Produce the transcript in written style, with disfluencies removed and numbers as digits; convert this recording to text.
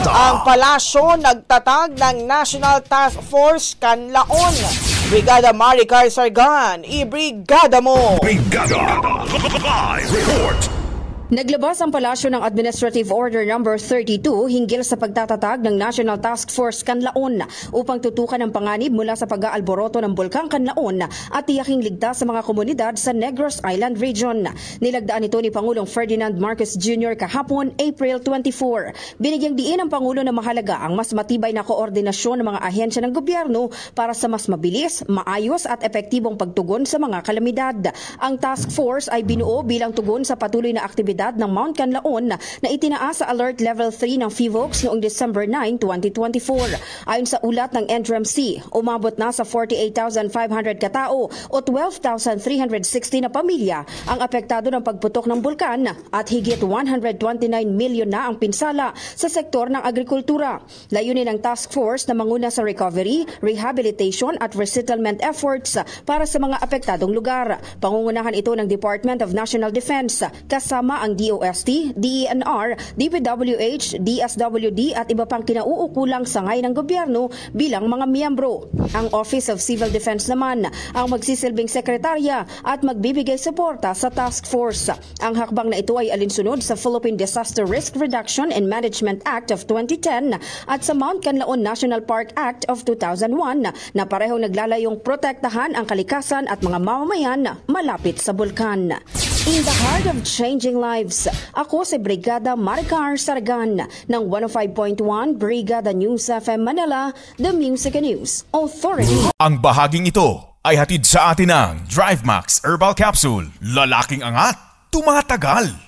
Ang palasyo nagtatag ng National Task Force Canlaon. Brigada Maricar Sargan, ibrigada mo! Brigada! Live report! Naglabas ang palasyo ng Administrative Order No. 32 hinggil sa pagtatatag ng National Task Force Canlaon upang tutukan ang panganib mula sa pag-aalboroto ng Bulkang Canlaon at tiyaking ligtas sa mga komunidad sa Negros Island Region. Nilagdaan ito ni Pangulong Ferdinand Marcos Jr. kahapon, April 24. Binigyang diin ng Pangulo na mahalaga ang mas matibay na koordinasyon ng mga ahensya ng gobyerno para sa mas mabilis, maayos at epektibong pagtugon sa mga kalamidad. Ang task force ay binuo bilang tugon sa patuloy na aktibidad ng Mount Canlaon na itinaas sa Alert Level 3 ng PHIVOLCS noong December 9, 2024. Ayon sa ulat ng NDRMC, umabot na sa 48,500 katao o 12,360 na pamilya ang apektado ng pagputok ng bulkan at higit 129 milyon na ang pinsala sa sektor ng agrikultura. Layunin ng task force na manguna sa recovery, rehabilitation at resettlement efforts para sa mga apektadong lugar. Pangungunahan ito ng Department of National Defense kasama ang DOST, DENR, DPWH, DSWD at iba pang kinauukulang sangay ng gobyerno bilang mga miyembro. Ang Office of Civil Defense naman ang magsisilbing sekretarya at magbibigay suporta sa task force. Ang hakbang na ito ay alinsunod sa Philippine Disaster Risk Reduction and Management Act of 2010 at sa Mount Canlaon National Park Act of 2001 na parehong naglalayong protektahan ang kalikasan at mga mamamayan malapit sa bulkan. In the heart of changing lives, ako si Brigada Maricar Sargan ng 105.1 Brigada News FM Manila, The Music and News Authority. Ang bahaging ito ay hatid sa atin ng DriveMax Herbal Capsule. Lalaking angat, tumatagal.